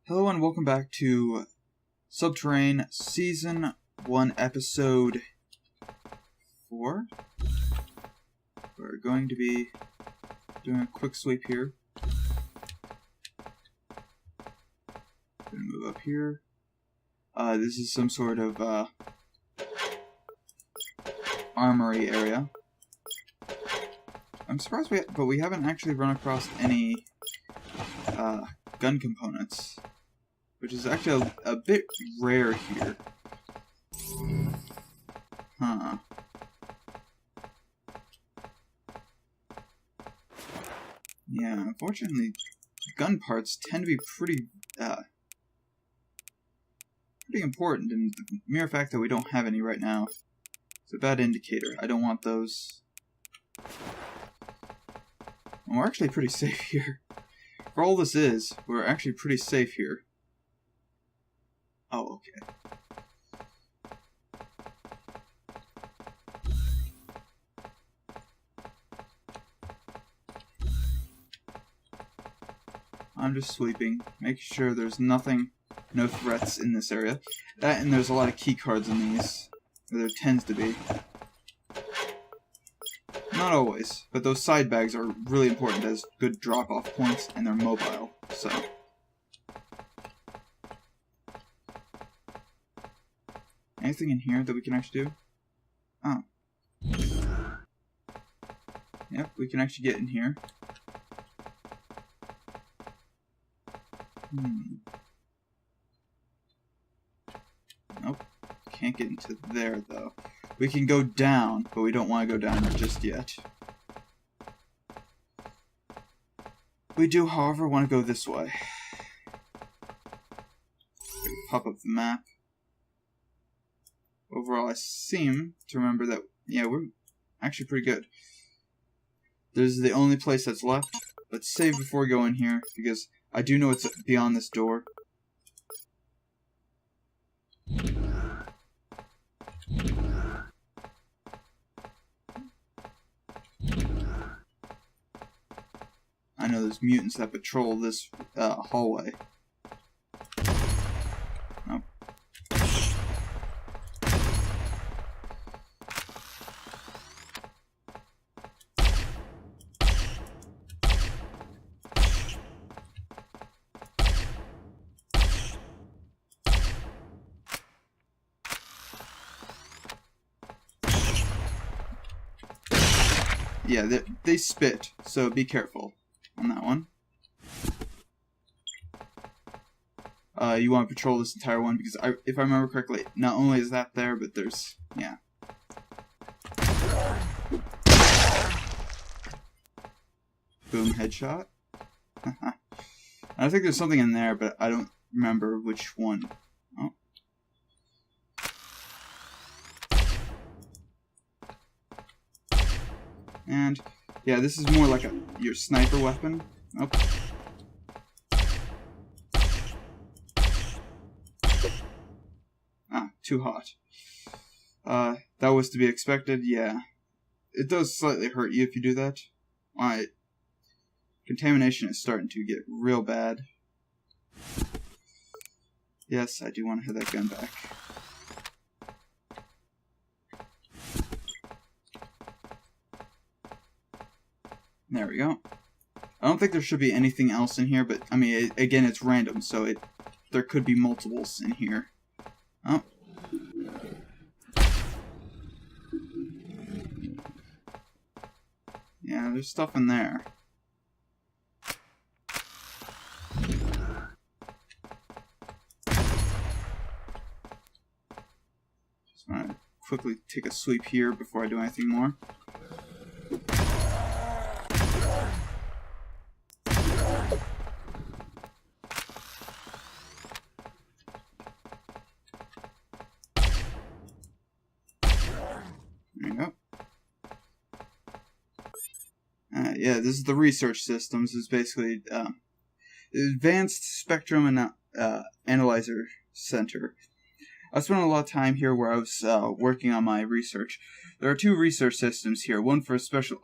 Hello and welcome back to Subterrain Season 1 Episode 4. We're going to be doing a quick sweep here. Gonna move up here. This is some sort of armory area. I'm surprised we haven't actually run across any gun components, which is actually a bit rare here. Huh. Yeah, unfortunately, gun parts tend to be pretty important, and the mere fact that we don't have any right now is a bad indicator. I don't want those. And we're actually pretty safe here. For all this is, we're actually pretty safe here. Oh, okay. I'm just sweeping, making sure there's nothing, no threats in this area. That, and there's a lot of key cards in these, or there tends to be. Not always, but those side bags are really important as good drop-off points, and they're mobile, so. Anything in here that we can actually do? Oh. Yep, we can actually get in here. Nope. Can't get into there, though. We can go down, but we don't want to go down just yet. We do, however, want to go this way. Pop up the map. Overall, I seem to remember that, yeah, we're actually pretty good. This is the only place that's left. Let's save before we go in here, because I do know it's beyond this door. I know there's mutants that patrol this hallway. Nope. Yeah, they spit, so be careful on that one. You want to patrol this entire one, because if I remember correctly, not only is that there, but there's, yeah. Boom, headshot. I think there's something in there, but I don't remember which one. Oh. And, yeah, this is more like your sniper weapon. Oh. Ah, too hot. That was to be expected, yeah. It does slightly hurt you if you do that. Alright. Contamination is starting to get real bad. Yes, I do want to hit that gun back. There we go. I don't think there should be anything else in here, but, I mean, again, it's random, so there could be multiples in here. Oh. Yeah, there's stuff in there. Just want to quickly take a sweep here before I do anything more. There you go. Yeah, this is the research systems. It's basically the Advanced Spectrum and Analyzer Center. I spent a lot of time here where I was working on my research. There are two research systems here. One for special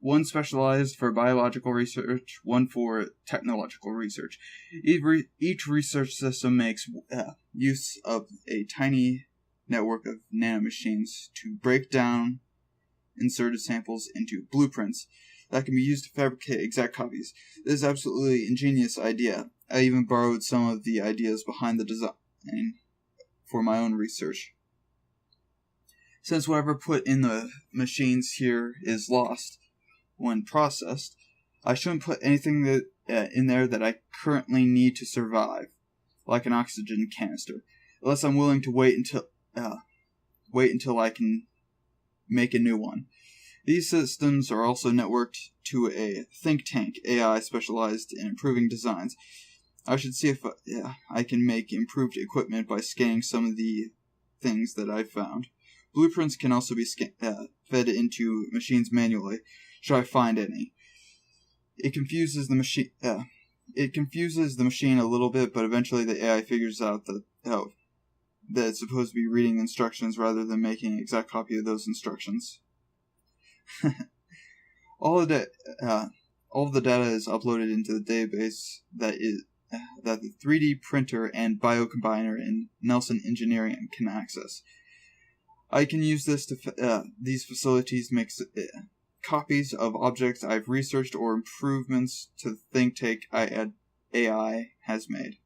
one specialized for biological research, one for technological research. Each research system makes use of a tiny network of nanomachines to break down inserted samples into blueprints that can be used to fabricate exact copies. This is an absolutely ingenious idea. I even borrowed some of the ideas behind the design for my own research. Since whatever put in the machines here is lost when processed, I shouldn't put anything in there that I currently need to survive, like an oxygen canister, unless I'm willing to wait until I can make a new one. These systems are also networked to a think tank AI specialized in improving designs. I should see if I can make improved equipment by scanning some of the things that I've found. Blueprints can also be fed into machines manually, should I find any. It confuses the machine. It confuses the machine a little bit, but eventually the AI figures out that it's supposed to be reading instructions rather than making an exact copy of those instructions. All of the data is uploaded into the database that the 3D printer and biocombiner in Nelson Engineering can access. I can use this to these facilities to make copies of objects I've researched or improvements to the think tank AI has made.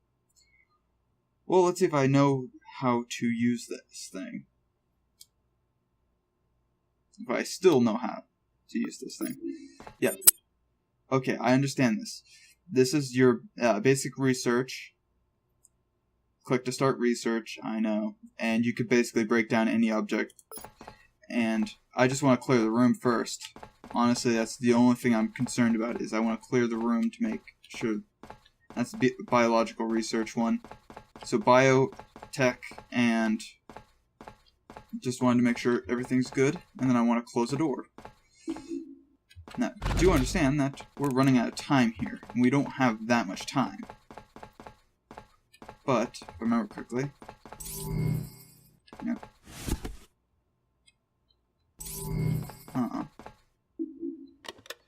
Well, let's see if I know how to use this thing. If I still know how to use this thing. Yeah. Okay, I understand this. This is your basic research. Click to start research, I know. And you could basically break down any object. And I just want to clear the room first. Honestly, that's the only thing I'm concerned about, is I want to clear the room to make sure. That's the biological research one. So biotech, and just wanted to make sure everything's good, and then I want to close the door. Now, do understand that we're running out of time here, and we don't have that much time. But, if I remember correctly, yep.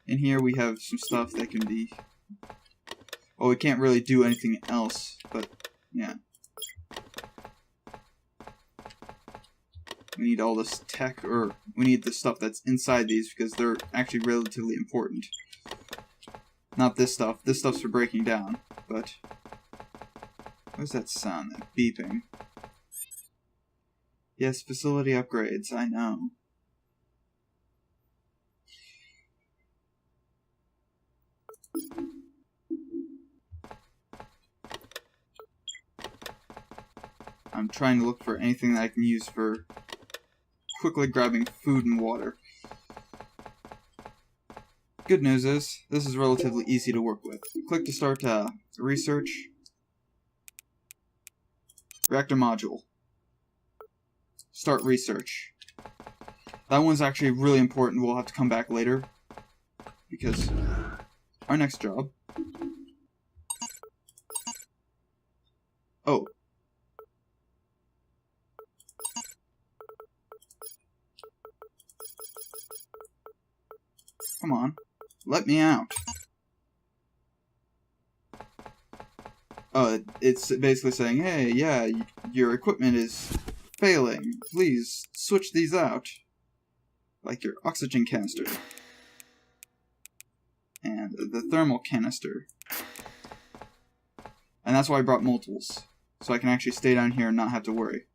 In here we have some stuff that can be... Well, we can't really do anything else, but, yeah. We need all this tech, or we need the stuff that's inside these, because they're actually relatively important. Not this stuff. This stuff's for breaking down, but... What's that sound? That beeping. Yes, facility upgrades, I know. I'm trying to look for anything that I can use for quickly grabbing food and water. Good news is, this is relatively easy to work with. Click to start research. Reactor module. Start research. That one's actually really important. We'll have to come back later, because our next job... Oh. Come on. Let me out. It's basically saying, hey, yeah, your equipment is failing. Please switch these out. Like your oxygen canister. And the thermal canister. And that's why I brought multiples. So I can actually stay down here and not have to worry.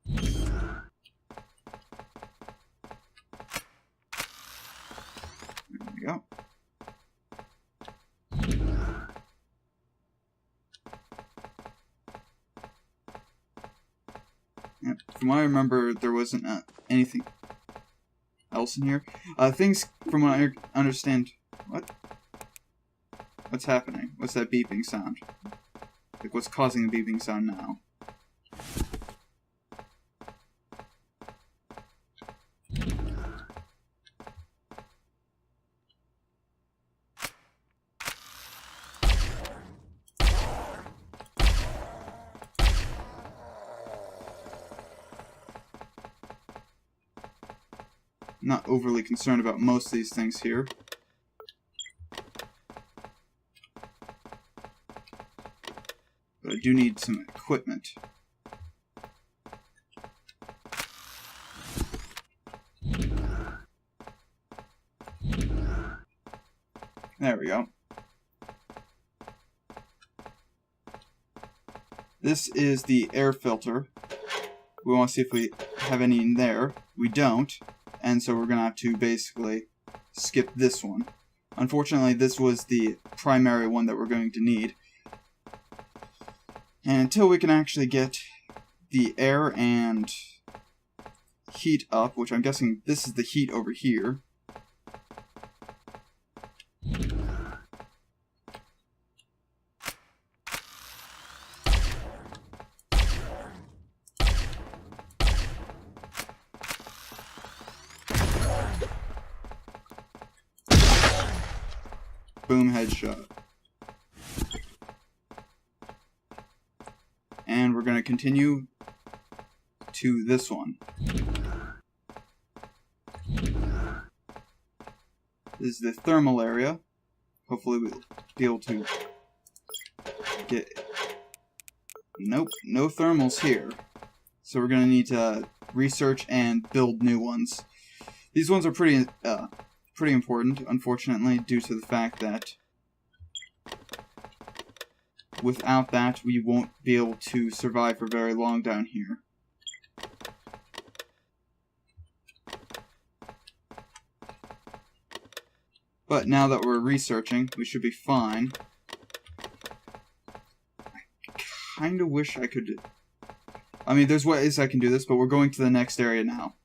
There we go. Yep. From what I remember, there wasn't anything else in here. Things, from what I understand... What? What's happening? What's that beeping sound? Like, what's causing the beeping sound now? not overly concerned about most of these things here. But I do need some equipment. There we go. This is the air filter. We want to see if we have any in there. We don't, and so we're going to have to basically skip this one. Unfortunately, this was the primary one that we're going to need. And until we can actually get the air and heat up, which I'm guessing this is the heat over here. Boom, headshot. And we're going to continue to this one. This is the thermal area. Hopefully we'll be able to get... Nope, no thermals here. So we're going to need to research and build new ones. These ones are pretty important, unfortunately, due to the fact that without that, we won't be able to survive for very long down here. But now that we're researching, we should be fine. I kind of wish I could... I mean, there's ways I can do this, but we're going to the next area now.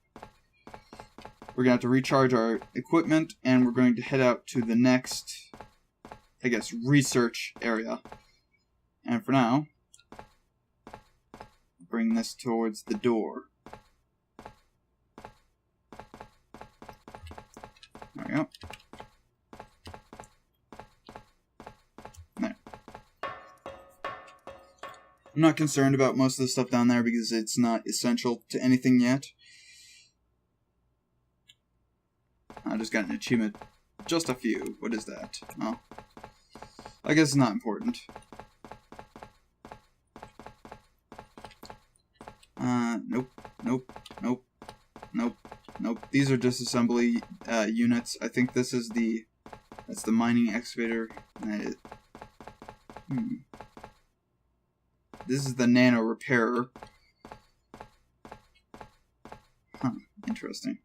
We're going to have to recharge our equipment, and we're going to head out to the next, I guess, research area. And for now, bring this towards the door. There we go. There. I'm not concerned about most of the stuff down there because it's not essential to anything yet. I just got an achievement. Just a few. What is that? Oh. I guess it's not important. Nope. Nope. Nope. Nope. Nope. These are just assembly units. I think this is the... That's the mining excavator. This is the nano repairer. Huh. Interesting.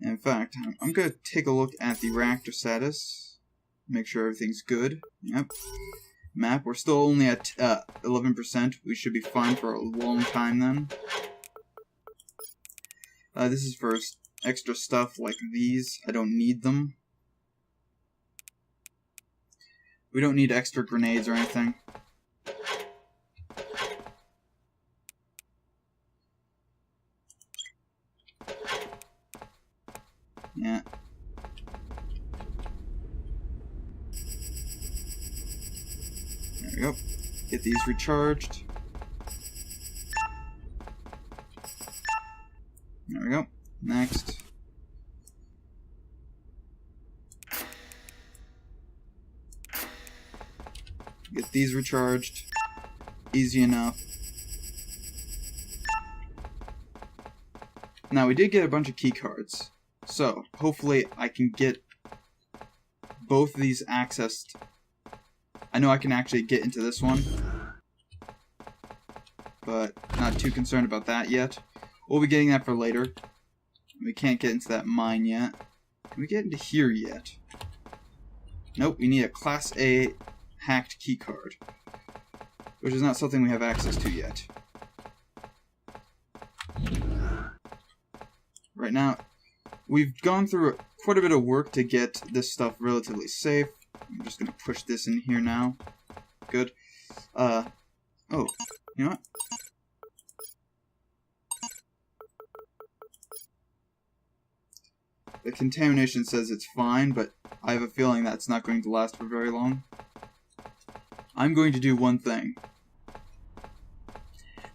In fact, I'm going to take a look at the reactor status. Make sure everything's good. Yep. Map. We're still only at 11%. We should be fine for a long time then. This is for extra stuff like these. I don't need them. We don't need extra grenades or anything. Yeah. There we go. Get these recharged. There we go. Next. Get these recharged. Easy enough. Now, we did get a bunch of key cards. So, hopefully I can get both of these accessed. I know I can actually get into this one, but not too concerned about that yet. We'll be getting that for later. We can't get into that mine yet. Can we get into here yet? Nope, we need a Class A hacked key card, which is not something we have access to yet. Right now, we've gone through quite a bit of work to get this stuff relatively safe. I'm just going to push this in here now. Good. Oh, you know what? The contamination says it's fine, but I have a feeling that's not going to last for very long. I'm going to do one thing.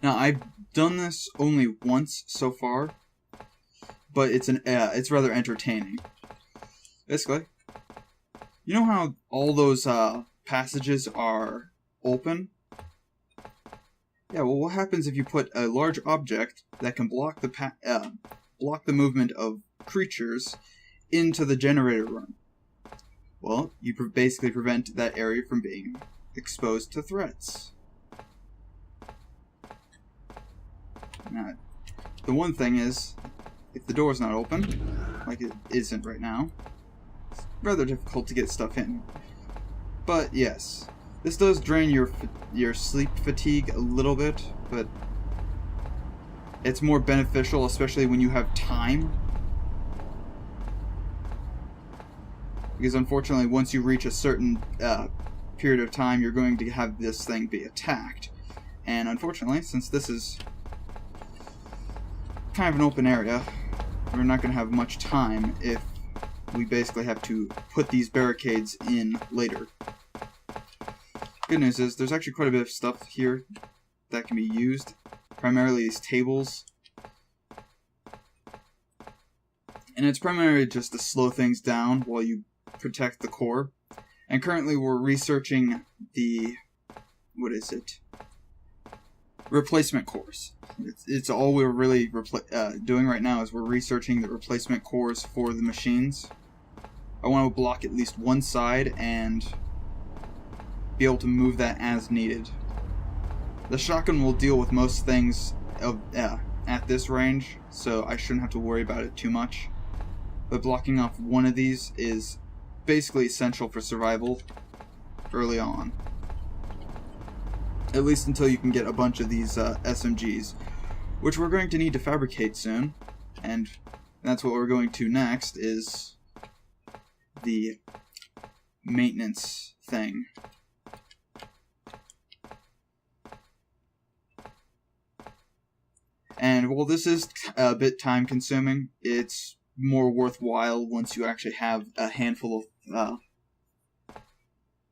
Now, I've done this only once so far, but it's rather entertaining. Basically, you know how all those passages are open? Yeah, well, what happens if you put a large object that can block the movement of creatures into the generator room? Well, you basically prevent that area from being exposed to threats. Now, the one thing is, if the door's not open, like it isn't right now, it's rather difficult to get stuff in. But yes, this does drain your sleep fatigue a little bit, but it's more beneficial, especially when you have time. Because unfortunately, once you reach a certain period of time, you're going to have this thing be attacked. And unfortunately, since this is kind of an open area, we're not going to have much time if we basically have to put these barricades in later. Good news is, there's actually quite a bit of stuff here that can be used. Primarily these tables. And it's primarily just to slow things down while you protect the core. And currently we're researching the... what is it? Replacement cores. It's all we're really doing right now is we're researching the replacement cores for the machines. I want to block at least one side and be able to move that as needed. The shotgun will deal with most things at this range, so I shouldn't have to worry about it too much. But blocking off one of these is basically essential for survival early on. At least until you can get a bunch of these SMGs, which we're going to need to fabricate soon. And that's what we're going to next, is the maintenance thing. And while this is a bit time consuming, it's more worthwhile once you actually have a handful of...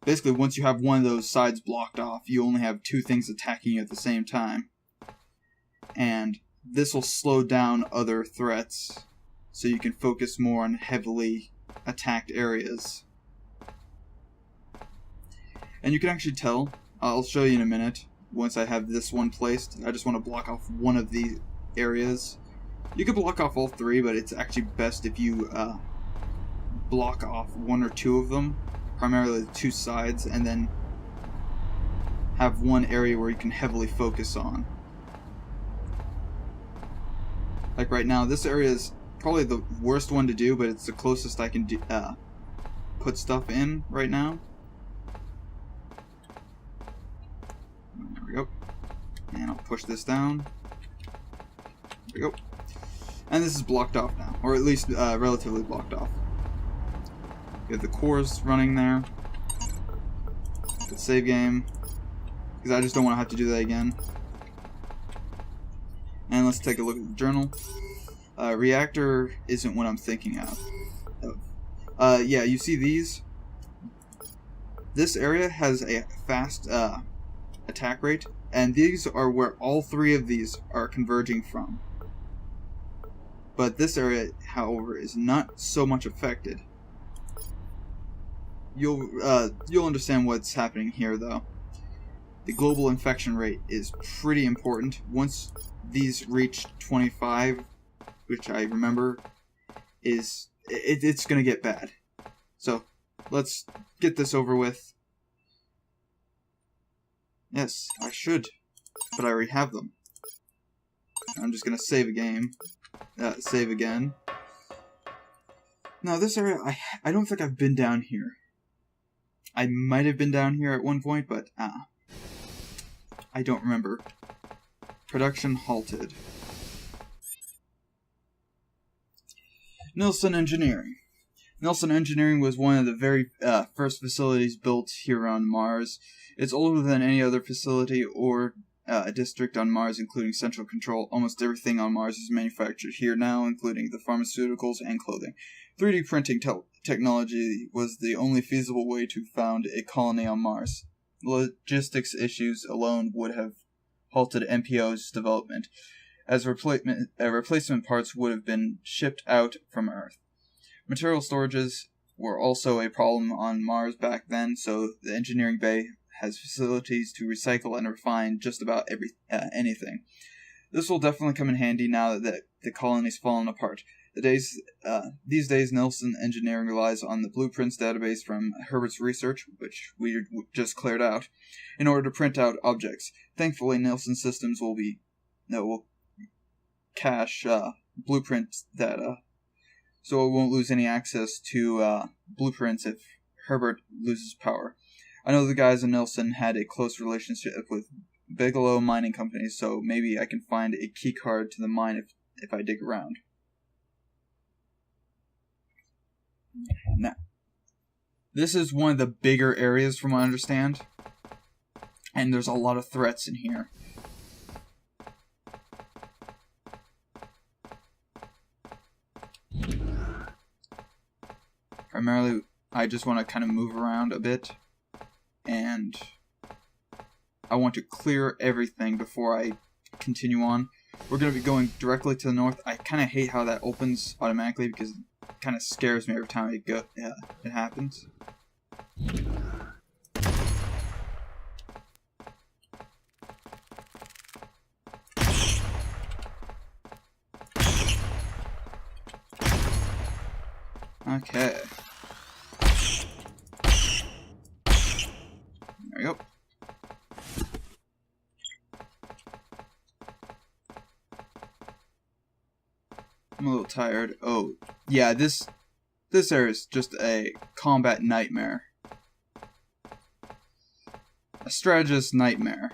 basically, once you have one of those sides blocked off, you only have two things attacking you at the same time. And this will slow down other threats, so you can focus more on heavily attacked areas. And you can actually tell, I'll show you in a minute, once I have this one placed. I just want to block off one of the areas. You could block off all three, but it's actually best if you block off one or two of them, primarily the two sides, and then have one area where you can heavily focus on. Like right now, this area is probably the worst one to do, but it's the closest I can do, put stuff in right now. There we go. And I'll push this down. There we go. And this is blocked off now, or at least relatively blocked off. We have the cores running there. The save game, because I just don't want to have to do that again. And let's take a look at the journal. Reactor isn't what I'm thinking of. Yeah, you see these? This area has a fast attack rate, and these are where all three of these are converging from. But this area, however, is not so much affected. You'll understand what's happening here, though. The global infection rate is pretty important. Once these reach 25, which I remember, it's going to get bad. So let's get this over with. Yes, I should, but I already have them. I'm just going to save a game. Save again. Now this area, I don't think I've been down here. I might have been down here at one point, but I don't remember. Production halted. Nilsson Engineering. Nilsson Engineering was one of the very first facilities built here on Mars. It's older than any other facility or a district on Mars, including central control. Almost everything on Mars is manufactured here now, including the pharmaceuticals and clothing. 3D printing technology was the only feasible way to found a colony on Mars. Logistics issues alone would have halted MPO's development. as replacement parts would have been shipped out from Earth. Material storages were also a problem on Mars back then, so the engineering bay has facilities to recycle and refine just about anything. This will definitely come in handy now that the colony's fallen apart. These days, Nelson Engineering relies on the blueprints database from Herbert's research, which we just cleared out, in order to print out objects. Thankfully, Nelson Systems will cache blueprint data, so it won't lose any access to blueprints if Herbert loses power. I know the guys in Nelson had a close relationship with Bigelow Mining Company, so maybe I can find a keycard to the mine if I dig around. Now, this is one of the bigger areas from what I understand, and there's a lot of threats in here. Primarily, I just want to kind of move around a bit, and I want to clear everything before I continue on. We're going to be going directly to the north. I kind of hate how that opens automatically because it kind of scares me every time it happens. Okay. There we go. I'm a little tired. Oh, yeah, this area is just a combat nightmare. A strategist nightmare.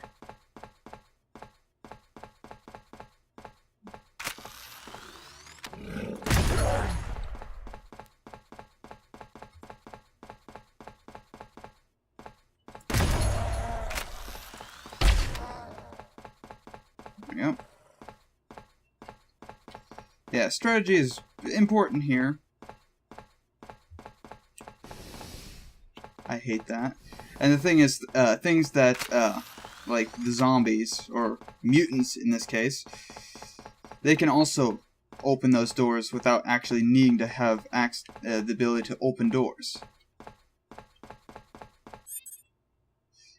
There we go. Yeah, strategy is important here. I hate that. And the thing is, things that, like the zombies, or mutants in this case, they can also open those doors without actually needing to have the ability to open doors.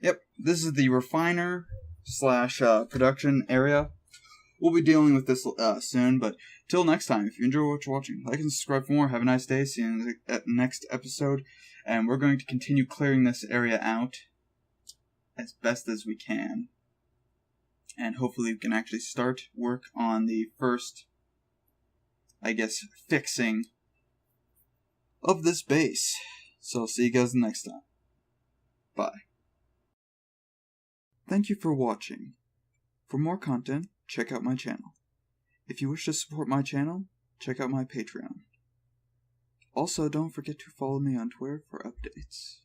Yep, this is the refiner / production area. We'll be dealing with this soon, but till next time, if you enjoy what you're watching, like and subscribe for more. Have a nice day. See you in the next episode. And we're going to continue clearing this area out as best as we can. And hopefully we can actually start work on the first, I guess, fixing of this base. So see you guys next time. Bye. Thank you for watching. For more content, check out my channel. If you wish to support my channel, check out my Patreon. Also, don't forget to follow me on Twitter for updates.